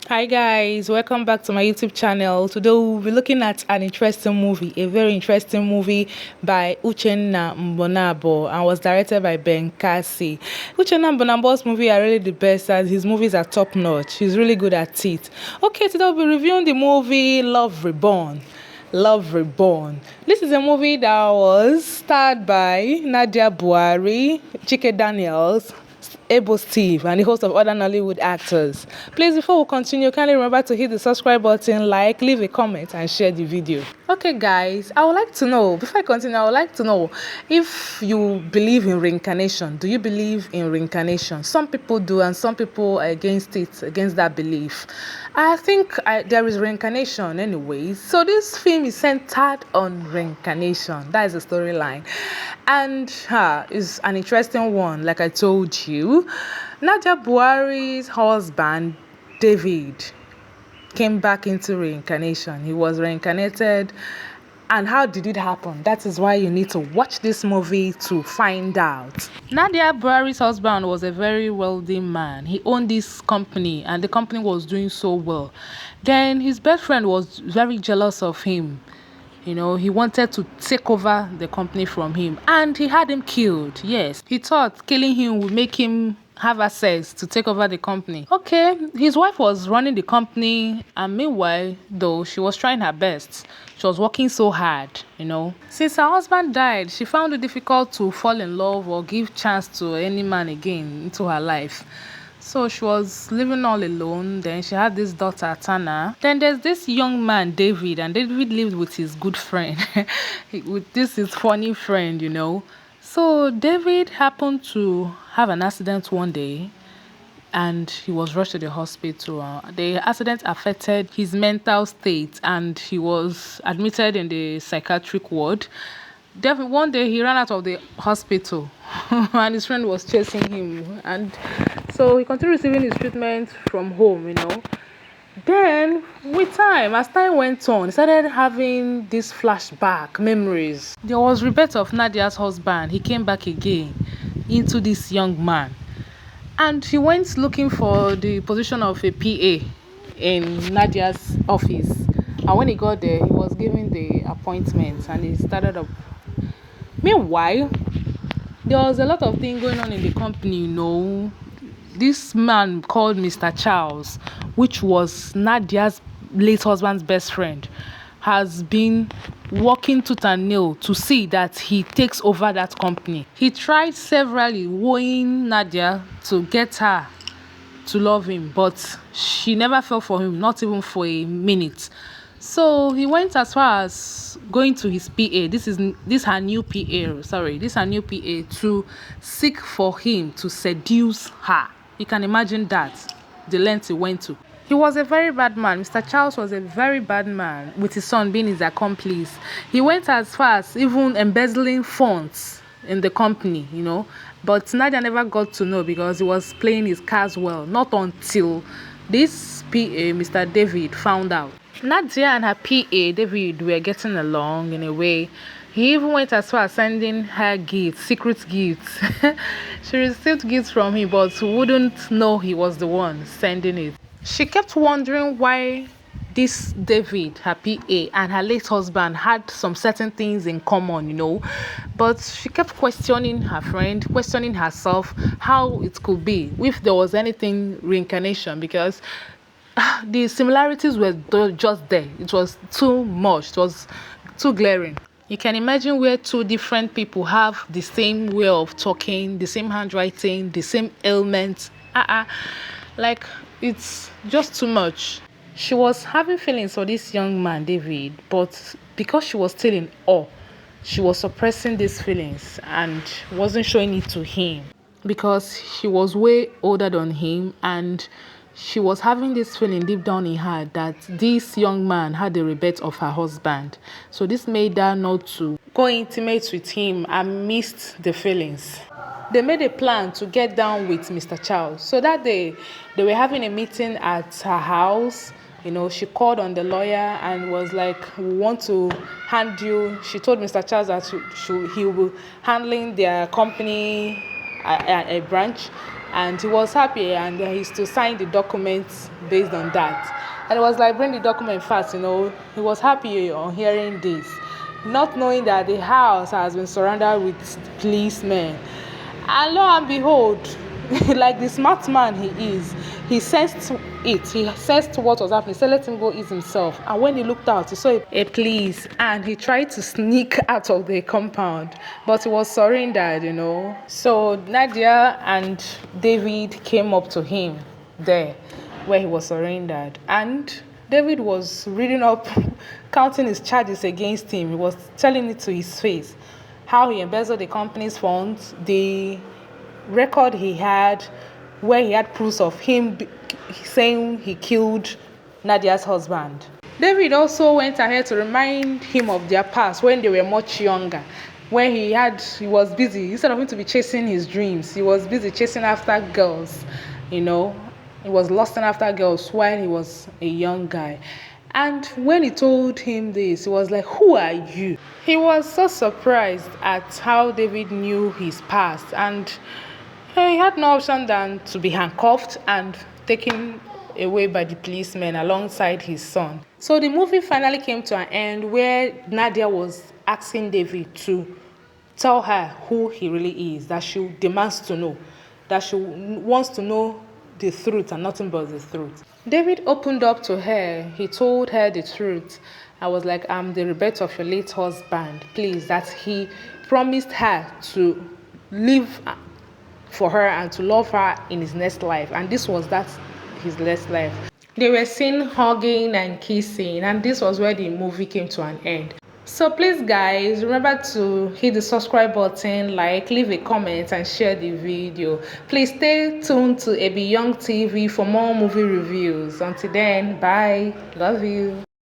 Hi guys, welcome back to my YouTube channel. Today we'll be looking at an interesting movie, a very interesting movie by Uchenna Mbonabo and was directed by Ben Kasi. Uchenna Mbonabo's movies are really the best as his movies are top notch. He's really good at it. Okay, today we'll be reviewing the movie Love Reborn. Love Reborn. This is a movie that was starred by Nadia Buari Chike Daniels, Eboh Steve, and the host of other Nollywood actors. Please, before we continue, kindly remember to hit the subscribe button, like, leave a comment, and share the video. Okay, guys, I would like to know, before I continue, I would like to know if you believe in reincarnation. Do you believe in reincarnation? Some people do, and some people are against it, against that belief. I think there is reincarnation anyways. So this film is centered on reincarnation. That is the storyline. And is an interesting one, like I told you. Nadia Buari's husband, David, came back into reincarnation. He was reincarnated. And how did it happen? That is why you need to watch this movie to find out. Nadia Buari's husband was a very wealthy man. He owned this company and the company was doing so well. Then his best friend was very jealous of him. He wanted to take over the company from him and he had him killed. Yes, he thought killing him would make him have access to take over the company. Okay, his wife was running the company and meanwhile, though, she was trying her best. She was working so hard, Since her husband died, she found it difficult to fall in love or give chance to any man again into her life. So she was living all alone. Then she had this daughter, Tana. Then there's this young man, David, and David lived with his good friend, with his funny friend, So David happened to have an accident one day and he was rushed to the hospital. The accident affected his mental state and he was admitted in the psychiatric ward. One day he ran out of the hospital and his friend was chasing him, and so he continued receiving his treatment from home. Then as time went on, he started having this flashback memories. There was rebirth of Nadia's husband. He came back again into this young man and he went looking for the position of a PA in Nadia's office, and when he got there he was given the appointment and he started up. Meanwhile, there was a lot of things going on in the company, This man called Mr. Charles, which was Nadia's late husband's best friend, has been working tooth and nail to see that he takes over that company. He tried severally wooing Nadia to get her to love him, but she never fell for him, not even for a minute. So he went as far as going to his PA. This her new PA to seek for him to seduce her. You can imagine that, the length he went to. He was a very bad man. Mr. Charles was a very bad man, with his son being his accomplice. He went as far as even embezzling funds in the company, But Nadia never got to know because he was playing his cards well. Not until this PA, Mr. David, found out. Nadia and her PA, David, were getting along in a way. He even went as far as sending her gifts, secret gifts. She received gifts from him, but wouldn't know he was the one sending it. She kept wondering why this David, her PA, and her late husband had some certain things in common, But she kept questioning her friend, questioning herself, how it could be, if there was anything reincarnation, because the similarities were just there. It was too much. It was too glaring. You can imagine where two different people have the same way of talking, the same handwriting, the same ailments. Like, it's just too much. She was having feelings for this young man, David, but because she was still in awe, she was suppressing these feelings and wasn't showing it to him because she was way older than him, and she was having this feeling deep down in her that this young man had the rebirth of her husband. So this made her not to go intimate with him and missed the feelings. They made a plan to get down with Mr. Charles. So that day, they were having a meeting at her house. She called on the lawyer and was like, we want to hand you. She told Mr. Charles that he will be handling their company, a branch, and he was happy, and he's to sign the documents based on that. And it was like, bring the document fast, He was happy on hearing this, not knowing that the house has been surrounded with policemen. And lo and behold, like the smart man he is, he sensed it. He sensed what was happening. He said, let him go ease himself. And when he looked out, he saw a police, and he tried to sneak out of the compound, but he was surrendered, So Nadia and David came up to him there where he was surrendered. And David was reading up, counting his charges against him. He was telling it to his face, how he embezzled the company's funds, the record he had, where he had proofs of him saying he killed Nadia's husband. David also went ahead to remind him of their past when they were much younger, when he was busy. Instead of him to be chasing his dreams, he was busy chasing after girls, He was lusting after girls while he was a young guy. And when he told him this, he was like, who are you? He was so surprised at how David knew his past, and he had no option than to be handcuffed and taken away by the policemen alongside his son. So the movie finally came to an end where Nadia was asking David to tell her who he really is, that she demands to know, that she wants to know the truth and nothing but the truth. David opened up to her. He told her the truth. I was like, I'm the rebirth of your late husband. Please, that he promised her to live for her and to love her in his next life. And this was his next life. They were seen hugging and kissing, and this was where the movie came to an end. So please guys, remember to hit the subscribe button, leave a comment and share the video. Please stay tuned to Eby Young TV for more movie reviews. Until then, bye. Love you.